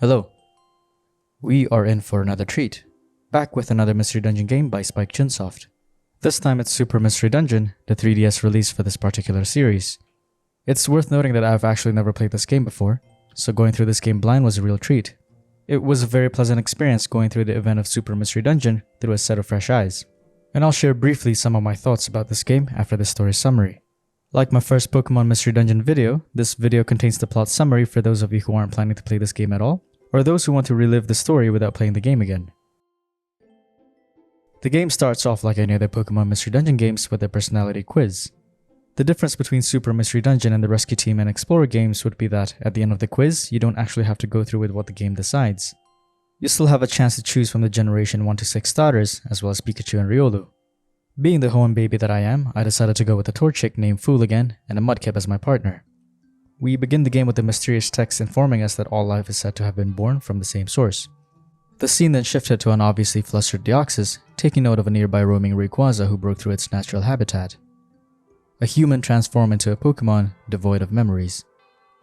Hello. We are in for another treat. Back with another Mystery Dungeon game by Spike Chunsoft. This time it's Super Mystery Dungeon, the 3DS release for this particular series. It's worth noting that I've actually never played this game before, so going through this game blind was a real treat. It was a very pleasant experience going through the event of Super Mystery Dungeon through a set of fresh eyes. And I'll share briefly some of my thoughts about this game after this story summary. Like my first Pokémon Mystery Dungeon video, this video contains the plot summary for those of you who aren't planning to play this game at all, or those who want to relive the story without playing the game again. The game starts off like any other Pokémon Mystery Dungeon games with a personality quiz. The difference between Super Mystery Dungeon and the Rescue Team and Explorer games would be that, at the end of the quiz, you don't actually have to go through with what the game decides. You still have a chance to choose from the Generation 1 to 6 starters, as well as Pikachu and Riolu. Being the hoenn baby that I am, I decided to go with a Torchic named Fool again, and a Mudkip as my partner. We begin the game with a mysterious text informing us that all life is said to have been born from the same source. The scene then shifted to an obviously flustered Deoxys, taking note of a nearby roaming Rayquaza who broke through its natural habitat. A human transformed into a Pokémon devoid of memories.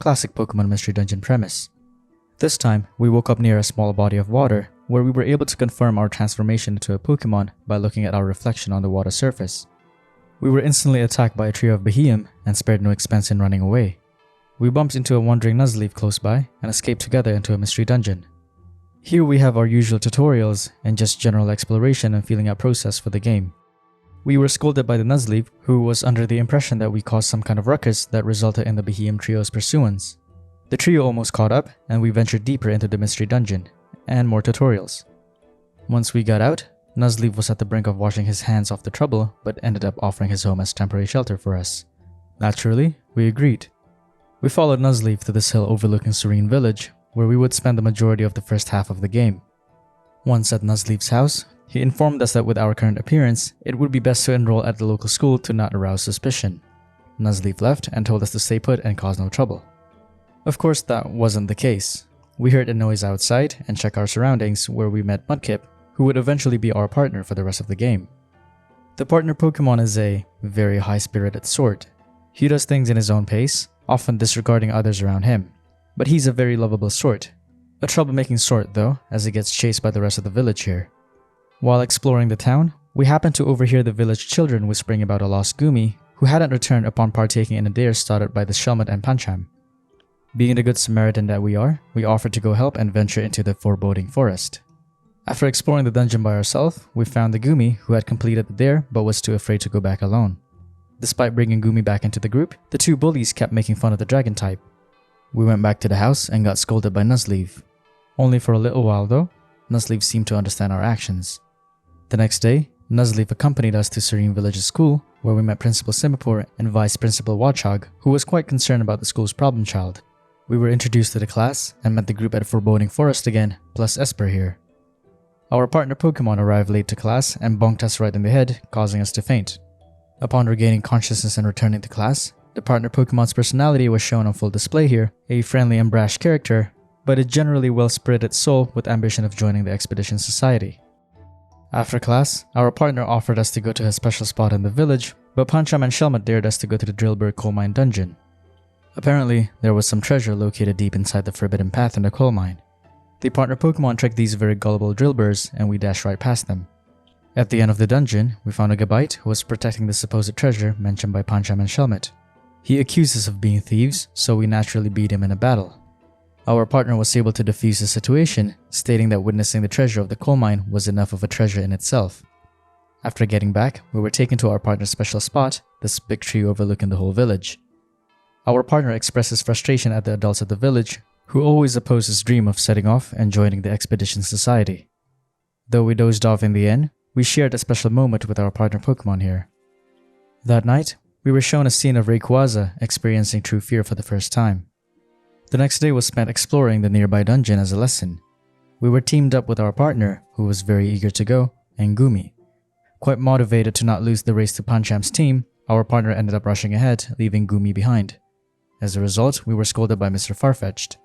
Classic Pokémon Mystery Dungeon premise. This time, we woke up near a small body of water, where we were able to confirm our transformation into a Pokémon by looking at our reflection on the water surface. We were instantly attacked by a trio of Beheeyem and spared no expense in running away. We bumped into a wandering Nuzleaf close by and escaped together into a mystery dungeon. Here we have our usual tutorials and just general exploration and feeling out process for the game. We were scolded by the Nuzleaf, who was under the impression that we caused some kind of ruckus that resulted in the Beheeyem trio's pursuance. The trio almost caught up, and we ventured deeper into the mystery dungeon, and more tutorials. Once we got out, Nuzleaf was at the brink of washing his hands off the trouble, but ended up offering his home as temporary shelter for us. Naturally, we agreed. We followed Nuzleaf to this hill overlooking Serene Village, where we would spend the majority of the first half of the game. Once at Nuzleaf's house, he informed us that with our current appearance, it would be best to enroll at the local school to not arouse suspicion. Nuzleaf left and told us to stay put and cause no trouble. Of course, that wasn't the case. We heard a noise outside and checked our surroundings, where we met Mudkip, who would eventually be our partner for the rest of the game. The partner Pokémon is a very high-spirited sort. He does things in his own pace, often disregarding others around him. But he's a very lovable sort. A troublemaking sort though, as he gets chased by the rest of the village here. While exploring the town, we happened to overhear the village children whispering about a lost Goomy who hadn't returned upon partaking in a dare started by the Shelmet and Pancham. Being the good Samaritan that we are, we offered to go help and venture into the foreboding forest. After exploring the dungeon by ourselves, we found the Goomy who had completed the dare but was too afraid to go back alone. Despite bringing Goomy back into the group, the two bullies kept making fun of the dragon type. We went back to the house and got scolded by Nuzleaf. Only for a little while though, Nuzleaf seemed to understand our actions. The next day, Nuzleaf accompanied us to Serene Village's school, where we met Principal Simipour and Vice Principal Watchog, who was quite concerned about the school's problem child. We were introduced to the class and met the group at Foreboding Forest again, plus Esper here. Our partner Pokémon arrived late to class and bonked us right in the head, causing us to faint. Upon regaining consciousness and returning to class, the partner Pokémon's personality was shown on full display here, a friendly and brash character, but a generally well-spirited soul with ambition of joining the Expedition Society. After class, our partner offered us to go to his special spot in the village, but Pancham and Shelmet dared us to go to the Drillburg coal mine dungeon. Apparently, there was some treasure located deep inside the forbidden path in the coal mine. The partner Pokémon tricked these very gullible Drillburs, and we dashed right past them. At the end of the dungeon, we found a Gabite who was protecting the supposed treasure mentioned by Pancham and Shelmet. He accused us of being thieves, so we naturally beat him in a battle. Our partner was able to defuse the situation, stating that witnessing the treasure of the coal mine was enough of a treasure in itself. After getting back, we were taken to our partner's special spot, this big tree overlooking the whole village. Our partner expresses frustration at the adults of the village, who always oppose his dream of setting off and joining the Expedition Society. Though we dozed off in the end, we shared a special moment with our partner Pokémon here. That night, we were shown a scene of Rayquaza experiencing true fear for the first time. The next day was spent exploring the nearby dungeon as a lesson. We were teamed up with our partner, who was very eager to go, and Goomy. Quite motivated to not lose the race to Pancham's team, our partner ended up rushing ahead, leaving Goomy behind. As a result, we were scolded by Mr. Farfetch'd.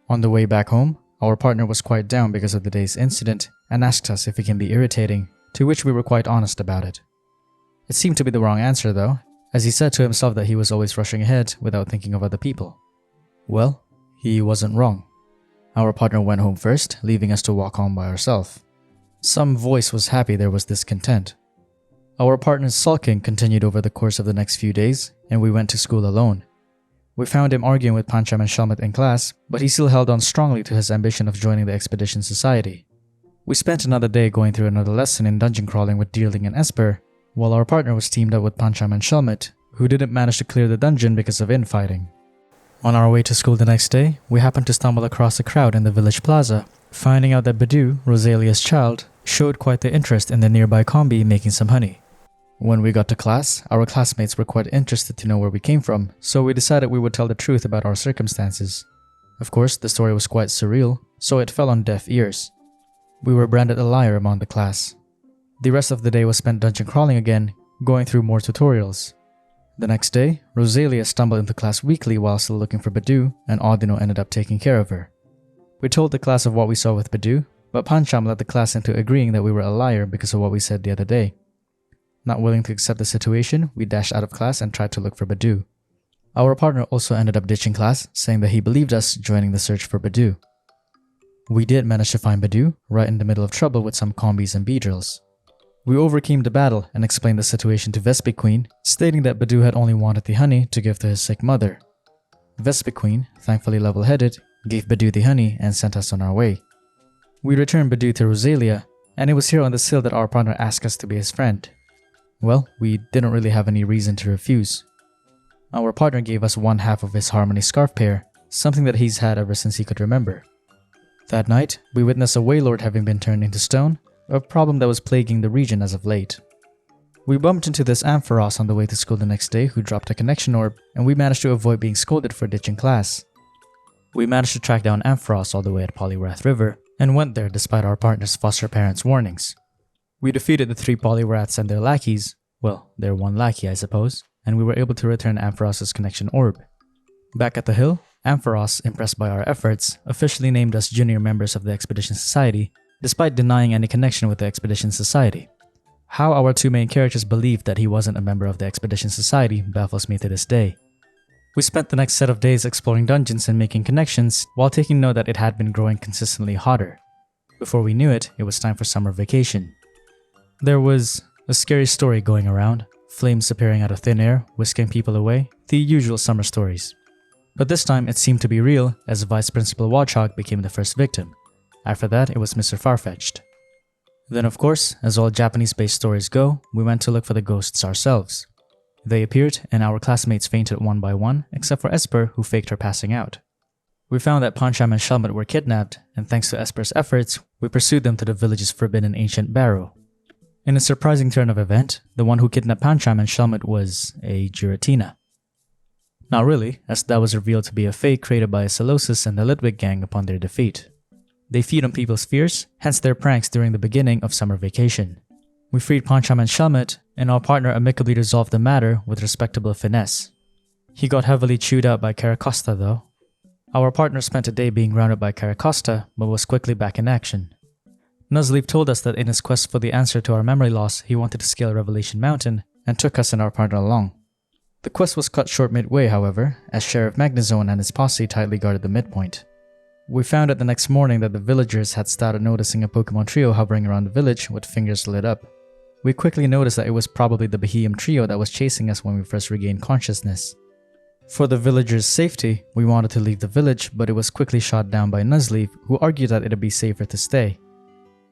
On the way back home, our partner was quite down because of the day's incident and asked us if we can be irritating, to which we were quite honest about it. It seemed to be the wrong answer though, as he said to himself that he was always rushing ahead without thinking of other people. Well, he wasn't wrong. Our partner went home first, leaving us to walk home by ourselves. Some voice was happy there was discontent. Our partner's sulking continued over the course of the next few days, and we went to school alone. We found him arguing with Pancham and Shalmat in class, but he still held on strongly to his ambition of joining the Expedition Society. We spent another day going through another lesson in dungeon crawling with Deerling and Esper, while our partner was teamed up with Pancham and Shalmat, who didn't manage to clear the dungeon because of infighting. On our way to school the next day, we happened to stumble across a crowd in the village plaza, finding out that Badu, Rosalia's child, showed quite the interest in the nearby combi making some honey. When we got to class, our classmates were quite interested to know where we came from, so we decided we would tell the truth about our circumstances. Of course, the story was quite surreal, so it fell on deaf ears. We were branded a liar among the class. The rest of the day was spent dungeon crawling again, going through more tutorials. The next day, Rosalia stumbled into class weakly while still looking for Badu, and Audino ended up taking care of her. We told the class of what we saw with Badu, but Pancham led the class into agreeing that we were a liar because of what we said the other day. Not willing to accept the situation, we dashed out of class and tried to look for Badu. Our partner also ended up ditching class, saying that he believed us, joining the search for Badu. We did manage to find Badu, right in the middle of trouble with some combis and beedrills. We overcame the battle and explained the situation to Vespiquen, stating that Badu had only wanted the honey to give to his sick mother. Vespiquen, thankfully level-headed, gave Badu the honey and sent us on our way. We returned Badu to Rosalia, and it was here on the sill that our partner asked us to be his friend. Well, we didn't really have any reason to refuse. Our partner gave us one half of his Harmony scarf pair, something that he's had ever since he could remember. That night, we witnessed a Waylord having been turned into stone, a problem that was plaguing the region as of late. We bumped into this Ampharos on the way to school the next day who dropped a connection orb, and we managed to avoid being scolded for ditching class. We managed to track down Ampharos all the way at Poliwrath River, and went there despite our partner's foster parents' warnings. We defeated the 3 Poliwraths and their lackeys, well, their 1 lackey I suppose, and we were able to return Ampharos's connection orb. Back at the hill, Ampharos, impressed by our efforts, officially named us junior members of the Expedition Society, despite denying any connection with the Expedition Society. How our 2 main characters believed that he wasn't a member of the Expedition Society baffles me to this day. We spent the next set of days exploring dungeons and making connections, while taking note that it had been growing consistently hotter. Before we knew it, it was time for summer vacation. There was a scary story going around, flames appearing out of thin air, whisking people away, the usual summer stories. But this time it seemed to be real, as Vice Principal Watchhog became the first victim. After that, it was Mr. Farfetch'd. Then of course, as all Japanese-based stories go, we went to look for the ghosts ourselves. They appeared, and our classmates fainted one by one, except for Esper, who faked her passing out. We found that Pancham and Shalmat were kidnapped, and thanks to Esper's efforts, we pursued them to the village's forbidden ancient barrow. In a surprising turn of event, the one who kidnapped Pancham and Shalmat was a Giratina. Not really, as that was revealed to be a fake created by Solosis and the Litwick gang upon their defeat. They feed on people's fears, hence their pranks during the beginning of summer vacation. We freed Pancham and Shalmat, and our partner amicably resolved the matter with respectable finesse. He got heavily chewed out by Caracosta though. Our partner spent a day being grounded by Caracosta, but was quickly back in action. Nuzleaf told us that in his quest for the answer to our memory loss, he wanted to scale Revelation Mountain, and took us and our partner along. The quest was cut short midway, however, as Sheriff Magnezone and his posse tightly guarded the midpoint. We found out the next morning that the villagers had started noticing a Pokemon trio hovering around the village with fingers lit up. We quickly noticed that it was probably the Beheeyem trio that was chasing us when we first regained consciousness. For the villagers' safety, we wanted to leave the village, but it was quickly shot down by Nuzleaf, who argued that it'd be safer to stay.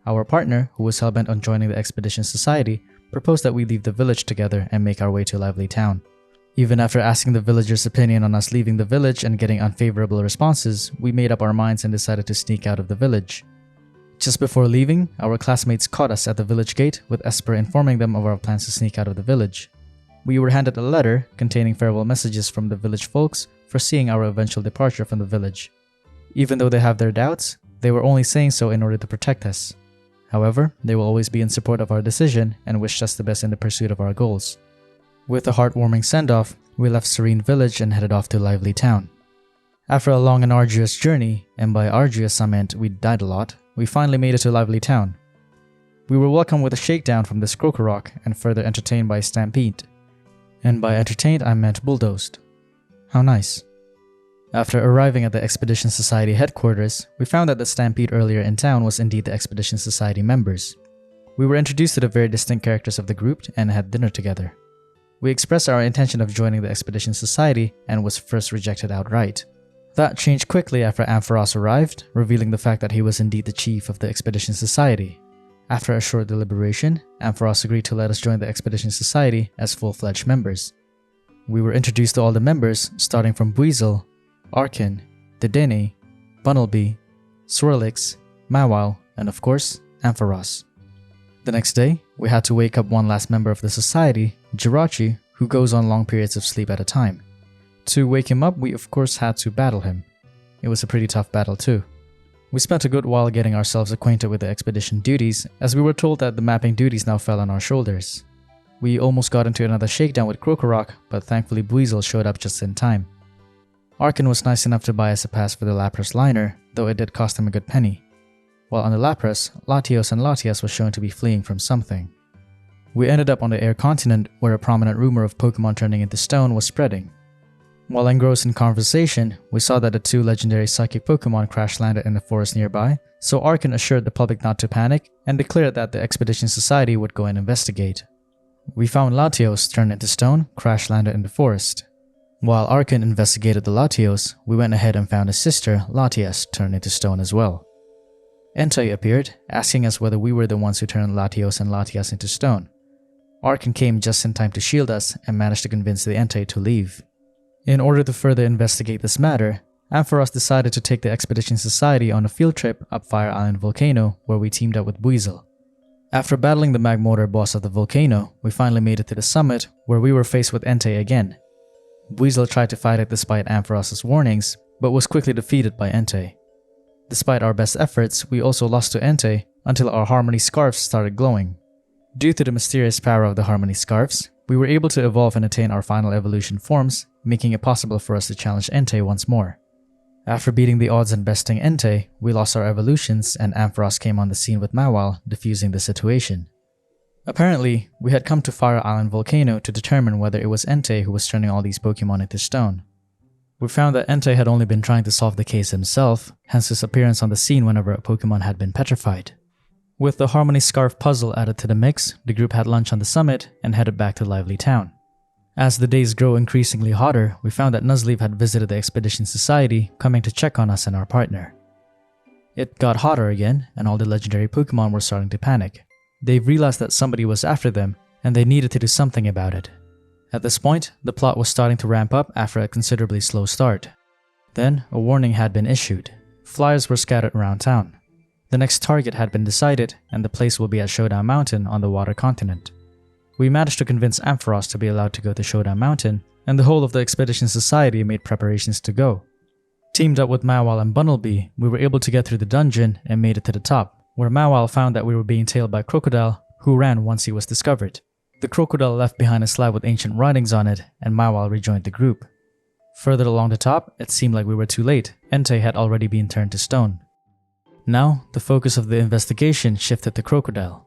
Our partner, who was hellbent on joining the Expedition Society, proposed that we leave the village together and make our way to Lively Town. Even after asking the villagers' opinion on us leaving the village and getting unfavorable responses, we made up our minds and decided to sneak out of the village. Just before leaving, our classmates caught us at the village gate, with Esper informing them of our plans to sneak out of the village. We were handed a letter containing farewell messages from the village folks foreseeing our eventual departure from the village. Even though they have their doubts, they were only saying so in order to protect us. However, they will always be in support of our decision and wished us the best in the pursuit of our goals. With a heartwarming send-off, we left Serene Village and headed off to Lively Town. After a long and arduous journey, and by arduous I meant we died a lot, we finally made it to Lively Town. We were welcomed with a shakedown from the Skrokarok and further entertained by a stampede. And by entertained I meant bulldozed. How nice. After arriving at the Expedition Society headquarters, we found that the stampede earlier in town was indeed the Expedition Society members. We were introduced to the very distinct characters of the group and had dinner together. We expressed our intention of joining the Expedition Society and was first rejected outright. That changed quickly after Ampharos arrived, revealing the fact that he was indeed the chief of the Expedition Society. After a short deliberation, Ampharos agreed to let us join the Expedition Society as full-fledged members. We were introduced to all the members, starting from Buizel, Arkin, Dedenne, Bunnelby, Swirlix, Mawile, and of course, Ampharos. The next day, we had to wake up one last member of the society, Jirachi, who goes on long periods of sleep at a time. To wake him up, we of course had to battle him. It was a pretty tough battle too. We spent a good while getting ourselves acquainted with the expedition duties, as we were told that the mapping duties now fell on our shoulders. We almost got into another shakedown with Krokorok, but thankfully Buizel showed up just in time. Arkin was nice enough to buy us a pass for the Lapras liner, though it did cost him a good penny. While on the Lapras, Latios and Latias were shown to be fleeing from something. We ended up on the Air Continent, where a prominent rumor of Pokémon turning into stone was spreading. While engrossed in conversation, we saw that the two legendary psychic Pokémon crash-landed in the forest nearby, so Arkin assured the public not to panic and declared that the Expedition Society would go and investigate. We found Latios turned into stone, crash-landed in the forest. While Arkin investigated the Latios, we went ahead and found his sister, Latias, turned into stone as well. Entei appeared, asking us whether we were the ones who turned Latios and Latias into stone. Arkin came just in time to shield us and managed to convince the Entei to leave. In order to further investigate this matter, Ampharos decided to take the Expedition Society on a field trip up Fire Island Volcano, where we teamed up with Buizel. After battling the Magmortar boss of the volcano, we finally made it to the summit, where we were faced with Entei again. Buizel tried to fight it despite Ampharos' warnings, but was quickly defeated by Entei. Despite our best efforts, we also lost to Entei until our Harmony Scarfs started glowing. Due to the mysterious power of the Harmony Scarfs, we were able to evolve and attain our final evolution forms, making it possible for us to challenge Entei once more. After beating the odds and besting Entei, we lost our evolutions and Ampharos came on the scene with Mawile, defusing the situation. Apparently, we had come to Fire Island Volcano to determine whether it was Entei who was turning all these Pokémon into stone. We found that Entei had only been trying to solve the case himself, hence his appearance on the scene whenever a Pokémon had been petrified. With the Harmony Scarf puzzle added to the mix, the group had lunch on the summit and headed back to Lively Town. As the days grow increasingly hotter, we found that Nuzleaf had visited the Expedition Society, coming to check on us and our partner. It got hotter again, and all the legendary Pokémon were starting to panic. They realized that somebody was after them, and they needed to do something about it. At this point, the plot was starting to ramp up after a considerably slow start. Then, a warning had been issued. Flyers were scattered around town. The next target had been decided, and the place will be at Showdown Mountain on the Water Continent. We managed to convince Ampharos to be allowed to go to Showdown Mountain, and the whole of the Expedition Society made preparations to go. Teamed up with Mawile and Bunnelby, we were able to get through the dungeon and made it to the top, where Mawile found that we were being tailed by a crocodile, who ran once he was discovered. The crocodile left behind a slab with ancient writings on it, and Mawile rejoined the group. Further along the top, it seemed like we were too late. Entei had already been turned to stone. Now, the focus of the investigation shifted to Crocodile.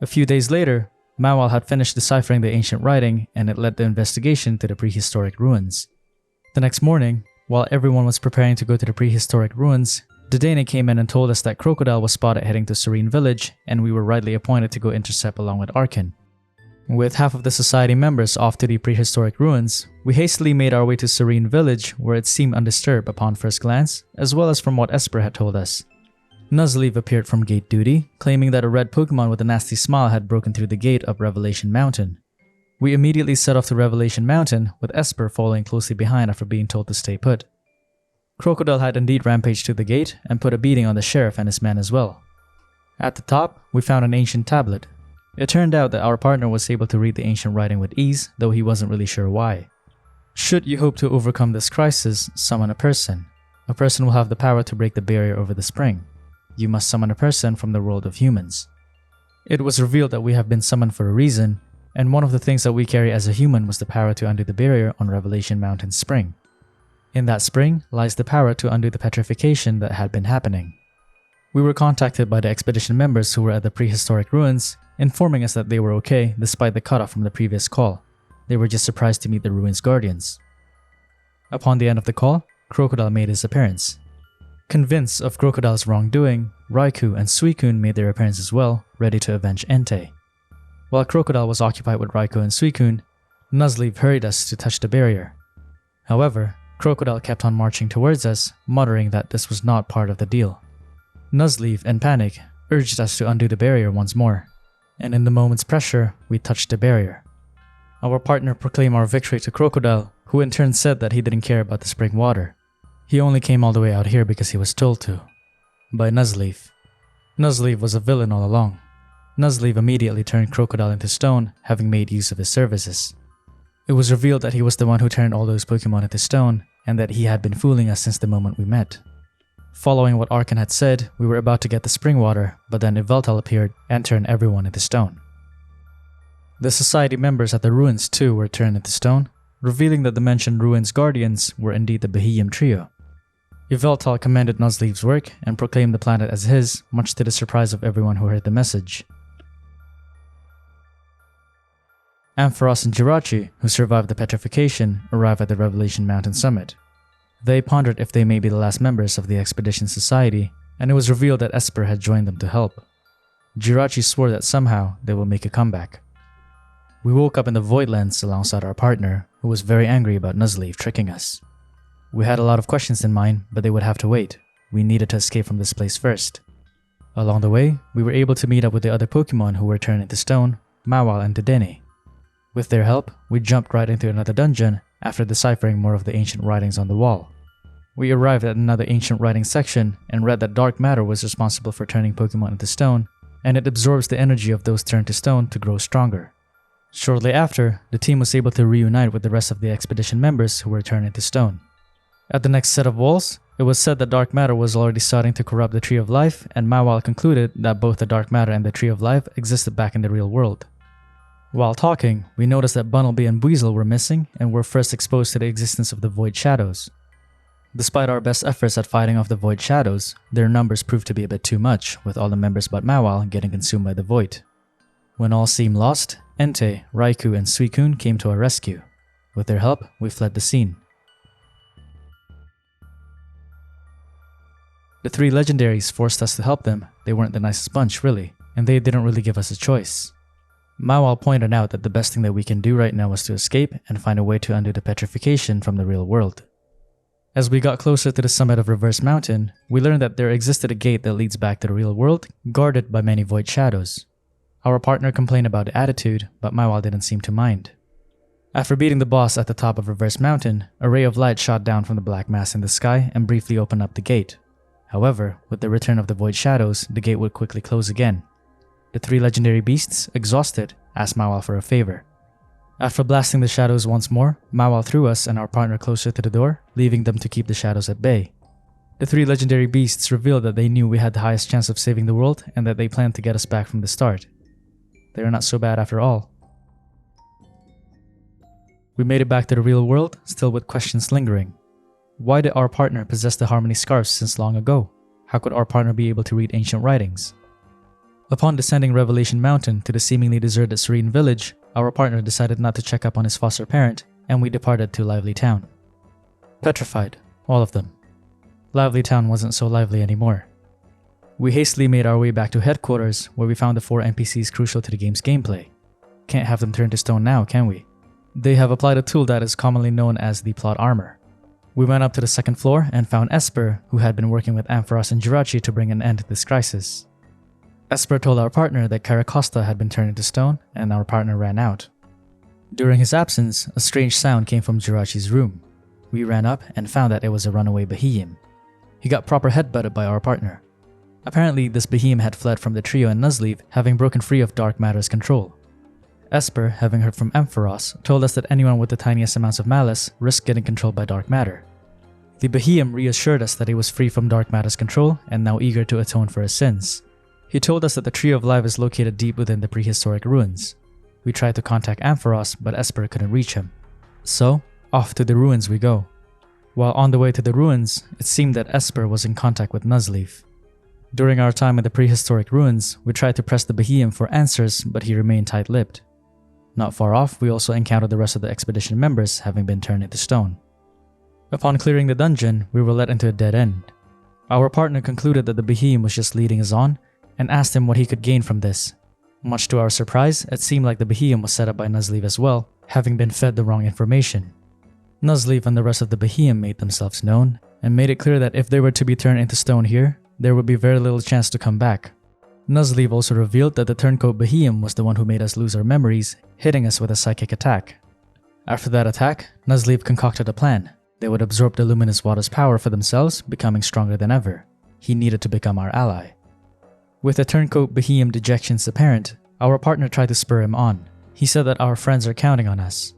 A few days later, Mawile had finished deciphering the ancient writing, and it led the investigation to the prehistoric ruins. The next morning, while everyone was preparing to go to the prehistoric ruins, Dedenne came in and told us that Crocodile was spotted heading to Serene Village, and we were rightly appointed to go intercept along with Arkin. With half of the society members off to the prehistoric ruins, we hastily made our way to Serene Village, where it seemed undisturbed upon first glance, as well as from what Esper had told us. Nuzleaf appeared from gate duty, claiming that a red Pokémon with a nasty smile had broken through the gate up Revelation Mountain. We immediately set off to Revelation Mountain, with Esper following closely behind after being told to stay put. Crocodile had indeed rampaged to the gate and put a beating on the sheriff and his men as well. At the top, we found an ancient tablet. It turned out that our partner was able to read the ancient writing with ease, though he wasn't really sure why. Should you hope to overcome this crisis, summon a person. A person will have the power to break the barrier over the spring. You must summon a person from the world of humans. It was revealed that we have been summoned for a reason, and one of the things that we carry as a human was the power to undo the barrier on Revelation Mountain Spring. In that spring lies the power to undo the petrification that had been happening. We were contacted by the expedition members who were at the prehistoric ruins, informing us that they were okay despite the cutoff from the previous call. They were just surprised to meet the ruins guardians. Upon the end of the call, Crocodile made his appearance. Convinced of Crocodile's wrongdoing, Raikou and Suicune made their appearance as well, ready to avenge Entei. While Crocodile was occupied with Raikou and Suicune, Nuzleaf hurried us to touch the barrier. However, Crocodile kept on marching towards us, muttering that this was not part of the deal. Nuzleaf, in panic, urged us to undo the barrier once more, and in the moment's pressure, we touched the barrier. Our partner proclaimed our victory to Crocodile, who in turn said that he didn't care about the spring water. He only came all the way out here because he was told to. By Nuzleaf. Nuzleaf was a villain all along. Nuzleaf immediately turned Crocodile into stone, having made use of his services. It was revealed that he was the one who turned all those Pokemon into stone, and that he had been fooling us since the moment we met. Following what Arkan had said, we were about to get the spring water, but then Yveltal appeared and turned everyone into stone. The society members at the ruins too were turned into stone, revealing that the mentioned ruins guardians were indeed the Beheeyem trio. Yveltal commended Nuzleaf's work and proclaimed the planet as his, much to the surprise of everyone who heard the message. Ampharos and Jirachi, who survived the petrification, arrived at the Revelation Mountain summit. They pondered if they may be the last members of the Expedition Society, and it was revealed that Esper had joined them to help. Jirachi swore that somehow they will make a comeback. We woke up in the Voidlands alongside our partner, who was very angry about Nuzleaf tricking us. We had a lot of questions in mind, but they would have to wait. We needed to escape from this place first. Along the way, we were able to meet up with the other Pokemon who were turned into stone, Mawile and Dedenne. With their help, we jumped right into another dungeon after deciphering more of the ancient writings on the wall. We arrived at another ancient writing section and read that dark matter was responsible for turning Pokemon into stone, and it absorbs the energy of those turned to stone to grow stronger. Shortly after, the team was able to reunite with the rest of the expedition members who were turned into stone. At the next set of walls, it was said that dark matter was already starting to corrupt the Tree of Life, and Mawile concluded that both the dark matter and the Tree of Life existed back in the real world. While talking, we noticed that Bunnelby and Weasel were missing and were first exposed to the existence of the Void Shadows. Despite our best efforts at fighting off the Void Shadows, their numbers proved to be a bit too much, with all the members but Mawile getting consumed by the Void. When all seemed lost, Entei, Raikou, and Suicune came to our rescue. With their help, we fled the scene. The three legendaries forced us to help them. They weren't the nicest bunch, really, and they didn't really give us a choice. Mawile pointed out that the best thing that we can do right now was to escape and find a way to undo the petrification from the real world. As we got closer to the summit of Reverse Mountain, we learned that there existed a gate that leads back to the real world, guarded by many Void Shadows. Our partner complained about the attitude, but Mawile didn't seem to mind. After beating the boss at the top of Reverse Mountain, a ray of light shot down from the black mass in the sky and briefly opened up the gate. However, with the return of the Void Shadows, the gate would quickly close again. The three legendary beasts, exhausted, asked Mawile for a favor. After blasting the shadows once more, Mawile threw us and our partner closer to the door, leaving them to keep the shadows at bay. The three legendary beasts revealed that they knew we had the highest chance of saving the world and that they planned to get us back from the start. They are not so bad after all. We made it back to the real world, still with questions lingering. Why did our partner possess the Harmony Scarves since long ago? How could our partner be able to read ancient writings? Upon descending Revelation Mountain to the seemingly deserted Serene Village, our partner decided not to check up on his foster parent, and we departed to Lively Town. Petrified, all of them. Lively Town wasn't so lively anymore. We hastily made our way back to headquarters, where we found the 4 NPCs crucial to the game's gameplay. Can't have them turned to stone now, can we? They have applied a tool that is commonly known as the plot armor. We went up to the second floor and found Esper, who had been working with Ampharos and Jirachi to bring an end to this crisis. Esper told our partner that Caracosta had been turned into stone, and our partner ran out. During his absence, a strange sound came from Jirachi's room. We ran up and found that it was a runaway Beheeyem. He got proper headbutted by our partner. Apparently, this Beheeyem had fled from the trio and Nuzleaf, having broken free of Dark Matter's control. Esper, having heard from Ampharos, told us that anyone with the tiniest amounts of malice risked getting controlled by Dark Matter. The Beheeyem reassured us that he was free from Dark Matter's control and now eager to atone for his sins. He told us that the Tree of Life is located deep within the prehistoric ruins. We tried to contact Ampharos, but Esper couldn't reach him. So, off to the ruins we go. While on the way to the ruins, it seemed that Esper was in contact with Nuzleaf. During our time in the prehistoric ruins, we tried to press the Beheeyem for answers, but he remained tight-lipped. Not far off, we also encountered the rest of the expedition members having been turned into stone. Upon clearing the dungeon, we were led into a dead end. Our partner concluded that the Behemoth was just leading us on and asked him what he could gain from this. Much to our surprise, it seemed like the Behemoth was set up by Nuzleaf as well, having been fed the wrong information. Nuzleaf and the rest of the Behemoth made themselves known and made it clear that if they were to be turned into stone here, there would be very little chance to come back. Nuzleaf also revealed that the turncoat Behemoth was the one who made us lose our memories, hitting us with a psychic attack. After that attack, Nuzleaf concocted a plan. They would absorb the luminous water's power for themselves, becoming stronger than ever. He needed to become our ally. With the turncoat Behemoth dejections apparent, our partner tried to spur him on. He said that our friends are counting on us.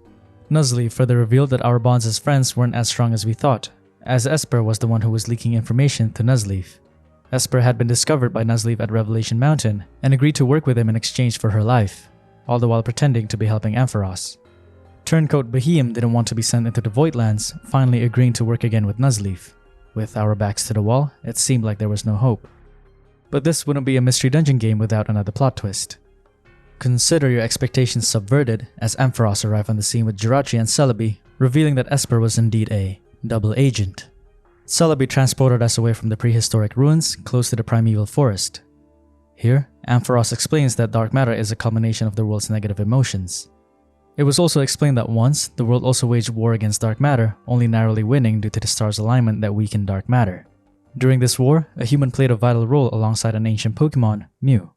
Nuzleaf further revealed that our bonds as friends weren't as strong as we thought, as Esper was the one who was leaking information to Nuzleaf. Esper had been discovered by Nuzleaf at Revelation Mountain and agreed to work with him in exchange for her life, all the while pretending to be helping Ampharos. Turncoat Behemoth didn't want to be sent into the Voidlands, finally agreeing to work again with Nuzleaf. With our backs to the wall, it seemed like there was no hope. But this wouldn't be a Mystery Dungeon game without another plot twist. Consider your expectations subverted as Ampharos arrived on the scene with Jirachi and Celebi, revealing that Esper was indeed a double agent. Celebi transported us away from the prehistoric ruins close to the primeval forest. Here, Ampharos explains that dark matter is a culmination of the world's negative emotions. It was also explained that once, the world also waged war against dark matter, only narrowly winning due to the stars' alignment that weakened dark matter. During this war, a human played a vital role alongside an ancient Pokémon, Mew.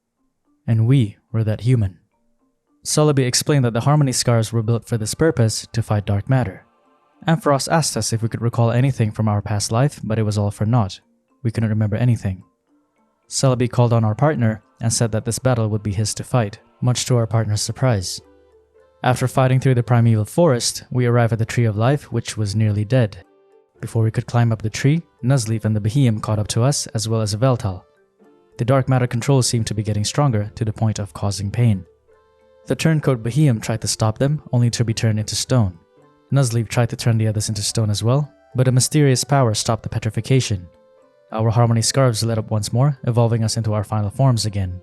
And we were that human. Celebi explained that the Harmony Scars were built for this purpose, to fight dark matter. Ampharos asked us if we could recall anything from our past life, but it was all for naught. We couldn't remember anything. Celebi called on our partner and said that this battle would be his to fight, much to our partner's surprise. After fighting through the primeval forest, we arrived at the Tree of Life, which was nearly dead. Before we could climb up the tree, Nuzleaf and the Behemoth caught up to us, as well as Veltal. The dark matter controls seemed to be getting stronger to the point of causing pain. The turncoat Behemoth tried to stop them, only to be turned into stone. Nuzleaf tried to turn the others into stone as well, but a mysterious power stopped the petrification. Our Harmony Scarves lit up once more, evolving us into our final forms again.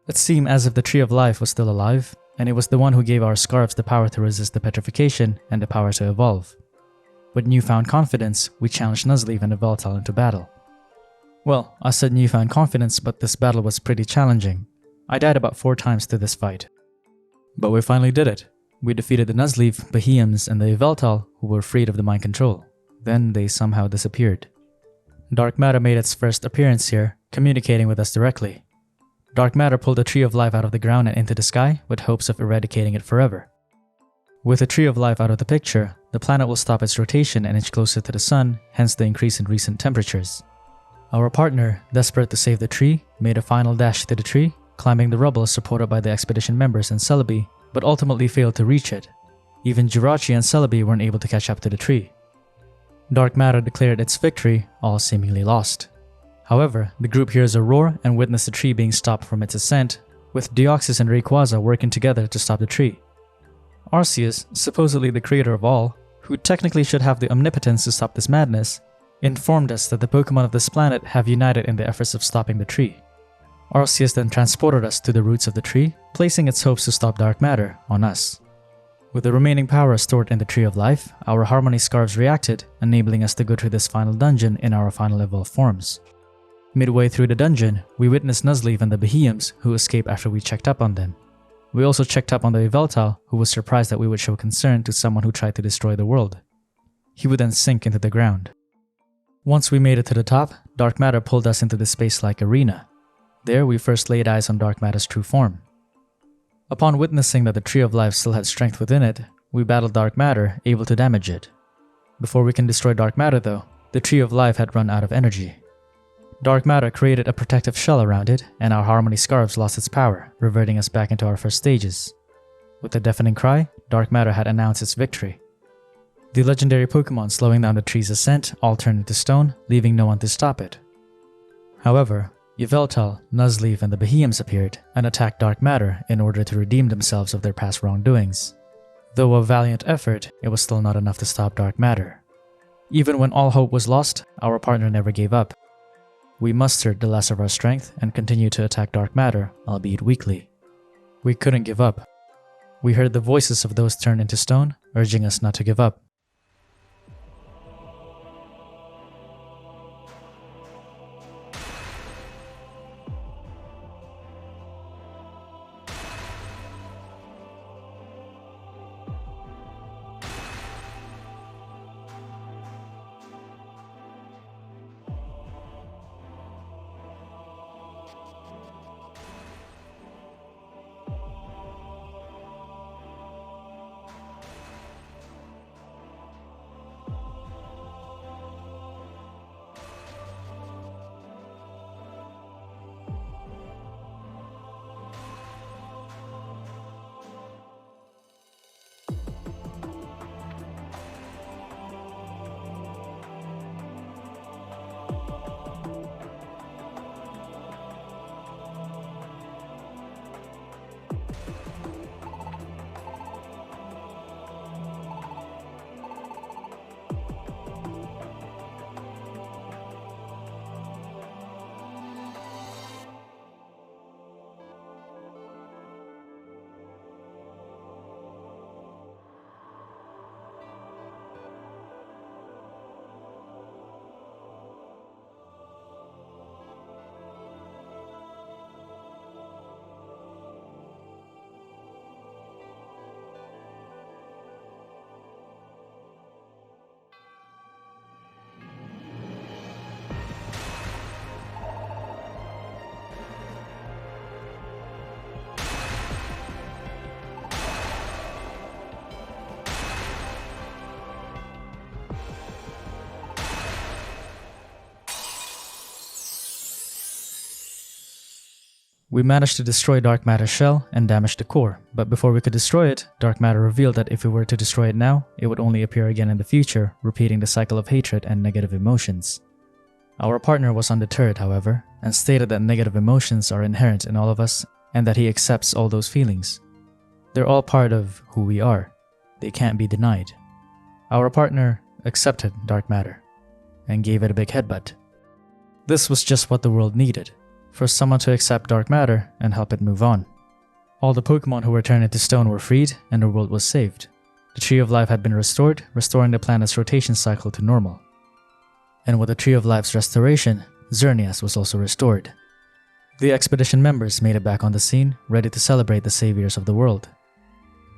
It seemed as if the Tree of Life was still alive, and it was the one who gave our scarves the power to resist the petrification and the power to evolve. With newfound confidence, we challenged Nuzleaf and Veltal into battle. Well, I said newfound confidence, but this battle was pretty challenging. I died about 4 times to this fight. But we finally did it. We defeated the Nuzleaf, Behemoths, and the Veltal, who were freed of the mind control. Then they somehow disappeared. Dark matter made its first appearance here, communicating with us directly. Dark matter pulled the Tree of Life out of the ground and into the sky with hopes of eradicating it forever. With the Tree of Life out of the picture, the planet will stop its rotation and inch closer to the sun, hence the increase in recent temperatures. Our partner, desperate to save the tree, made a final dash to the tree, climbing the rubble supported by the expedition members and Celebi, but ultimately failed to reach it. Even Jirachi and Celebi weren't able to catch up to the tree. Dark matter declared its victory, all seemingly lost. However, the group hears a roar and witness the tree being stopped from its ascent, with Deoxys and Rayquaza working together to stop the tree. Arceus, supposedly the creator of all, who technically should have the omnipotence to stop this madness, informed us that the Pokémon of this planet have united in the efforts of stopping the tree. Arceus then transported us to the roots of the tree, placing its hopes to stop dark matter on us. With the remaining power stored in the Tree of Life, our Harmony Scarves reacted, enabling us to go through this final dungeon in our final evolved forms. Midway through the dungeon, we witnessed Nuzleaf and the Behemoths, who escaped after we checked up on them. We also checked up on the Veltal, who was surprised that we would show concern to someone who tried to destroy the world. He would then sink into the ground. Once we made it to the top, dark matter pulled us into the space-like arena. There we first laid eyes on dark matter's true form. Upon witnessing that the Tree of Life still had strength within it, we battled dark matter, able to damage it. Before we can destroy dark matter though, the Tree of Life had run out of energy. Dark matter created a protective shell around it, and our Harmony Scarves lost its power, reverting us back into our first stages. With a deafening cry, dark matter had announced its victory. The legendary Pokémon slowing down the tree's ascent all turned into stone, leaving no one to stop it. However, Yveltal, Nuzleaf, and the Behemoths appeared and attacked dark matter in order to redeem themselves of their past wrongdoings. Though a valiant effort, it was still not enough to stop dark matter. Even when all hope was lost, our partner never gave up. We mustered the last of our strength and continued to attack dark matter, albeit weakly. We couldn't give up. We heard the voices of those turned into stone, urging us not to give up. We managed to destroy Dark Matter's shell and damage the core, but before we could destroy it, Dark Matter revealed that if we were to destroy it now, it would only appear again in the future, repeating the cycle of hatred and negative emotions. Our partner was undeterred, however, and stated that negative emotions are inherent in all of us and that he accepts all those feelings. They're all part of who we are. They can't be denied. Our partner accepted Dark Matter and gave it a big headbutt. This was just what the world needed, for someone to accept Dark Matter and help it move on. All the Pokémon who were turned into stone were freed and the world was saved. The Tree of Life had been restored, restoring the planet's rotation cycle to normal. And with the Tree of Life's restoration, Xerneas was also restored. The expedition members made it back on the scene, ready to celebrate the saviors of the world.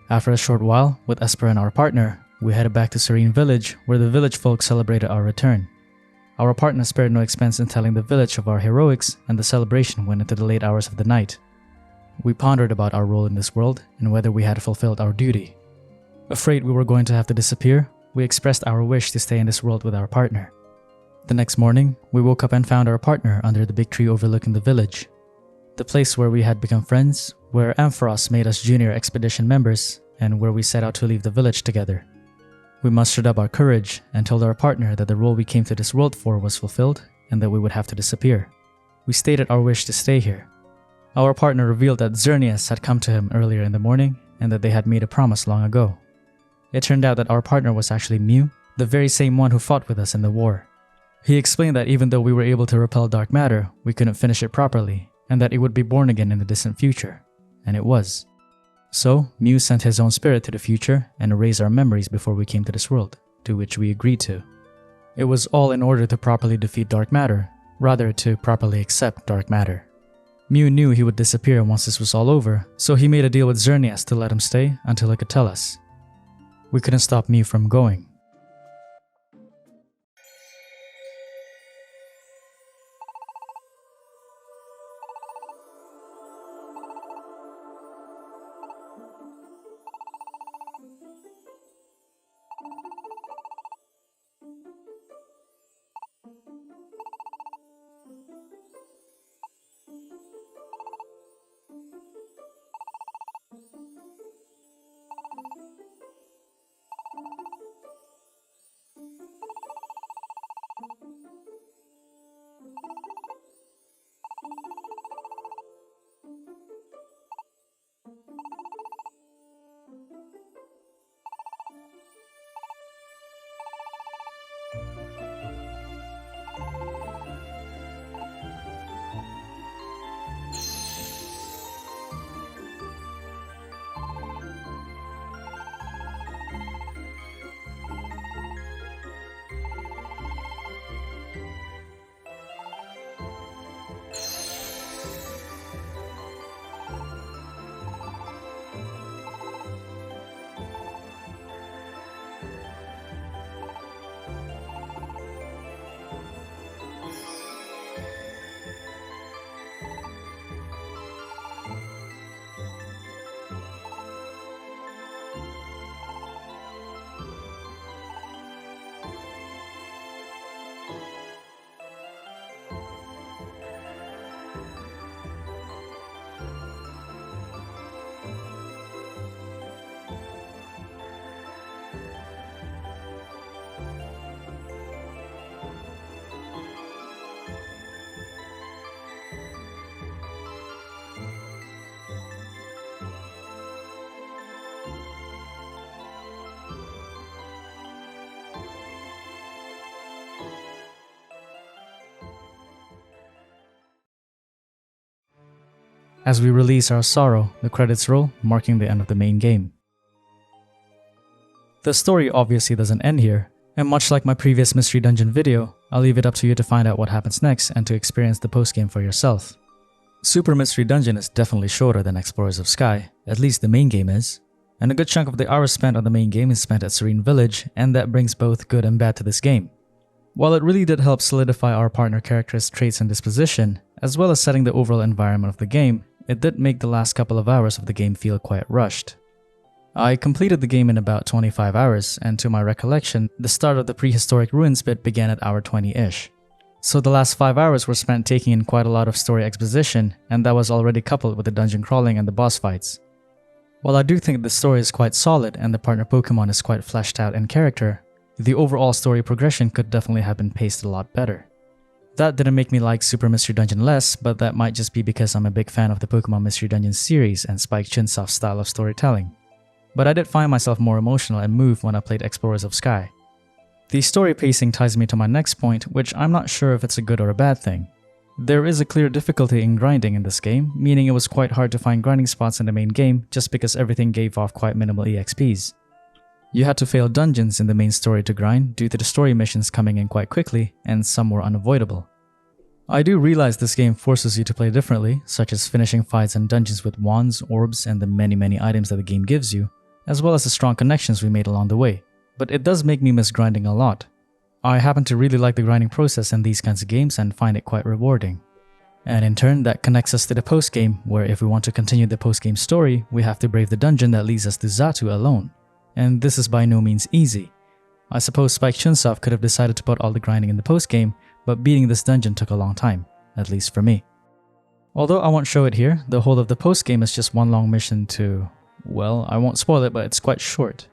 After a short while, with Esper and our partner, we headed back to Serene Village, where the village folk celebrated our return. Our partner spared no expense in telling the village of our heroics, and the celebration went into the late hours of the night. We pondered about our role in this world and whether we had fulfilled our duty. Afraid we were going to have to disappear, we expressed our wish to stay in this world with our partner. The next morning, we woke up and found our partner under the big tree overlooking the village. The place where we had become friends, where Ampharos made us junior expedition members, and where we set out to leave the village together. We mustered up our courage and told our partner that the role we came to this world for was fulfilled and that we would have to disappear. We stated our wish to stay here. Our partner revealed that Xerneas had come to him earlier in the morning and that they had made a promise long ago. It turned out that our partner was actually Mew, the very same one who fought with us in the war. He explained that even though we were able to repel Dark Matter, we couldn't finish it properly, and that it would be born again in the distant future. And it was. So, Mew sent his own spirit to the future and erased our memories before we came to this world, to which we agreed to. It was all in order to properly defeat Dark Matter, rather to properly accept Dark Matter. Mew knew he would disappear once this was all over, so he made a deal with Xerneas to let him stay until he could tell us. We couldn't stop Mew from going. As we release our sorrow, the credits roll, marking the end of the main game. The story obviously doesn't end here, and much like my previous Mystery Dungeon video, I'll leave it up to you to find out what happens next and to experience the postgame for yourself. Super Mystery Dungeon is definitely shorter than Explorers of Sky, at least the main game is, and a good chunk of the hours spent on the main game is spent at Serene Village, and that brings both good and bad to this game. While it really did help solidify our partner character's traits and disposition, as well as setting the overall environment of the game, it did make the last couple of hours of the game feel quite rushed. I completed the game in about 25 hours, and to my recollection, the start of the prehistoric ruins bit began at hour 20-ish. So the last 5 hours were spent taking in quite a lot of story exposition, and that was already coupled with the dungeon crawling and the boss fights. While I do think the story is quite solid and the partner Pokémon is quite fleshed out in character, the overall story progression could definitely have been paced a lot better. That didn't make me like Super Mystery Dungeon less, but that might just be because I'm a big fan of the Pokémon Mystery Dungeon series and Spike Chunsoft's style of storytelling. But I did find myself more emotional and moved when I played Explorers of Sky. The story pacing ties me to my next point, which I'm not sure if it's a good or a bad thing. There is a clear difficulty in grinding in this game, meaning it was quite hard to find grinding spots in the main game just because everything gave off quite minimal EXPs. You had to fail dungeons in the main story to grind due to the story missions coming in quite quickly, and some were unavoidable. I do realize this game forces you to play differently, such as finishing fights and dungeons with wands, orbs, and the many items that the game gives you, as well as the strong connections we made along the way, but it does make me miss grinding a lot. I happen to really like the grinding process in these kinds of games and find it quite rewarding. And in turn, that connects us to the post-game, where if we want to continue the post-game story, we have to brave the dungeon that leads us to Xatu alone. And this is by no means easy. I suppose Spike Chunsoft could have decided to put all the grinding in the post-game, but beating this dungeon took a long time, at least for me. Although I won't show it here, the whole of the post-game is just one long mission to... well, I won't spoil it, but it's quite short.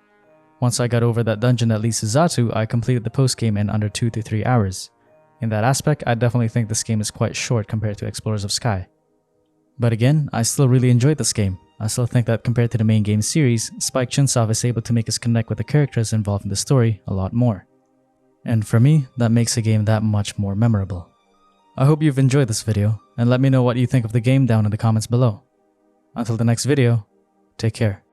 Once I got over that dungeon that leads to Xatu, I completed the post-game in under 2 to 3 hours. In that aspect, I definitely think this game is quite short compared to Explorers of Sky. But again, I still really enjoyed this game. I still think that compared to the main game series, Spike Chunsoft is able to make us connect with the characters involved in the story a lot more. And for me, that makes the game that much more memorable. I hope you've enjoyed this video, and let me know what you think of the game down in the comments below. Until the next video, take care.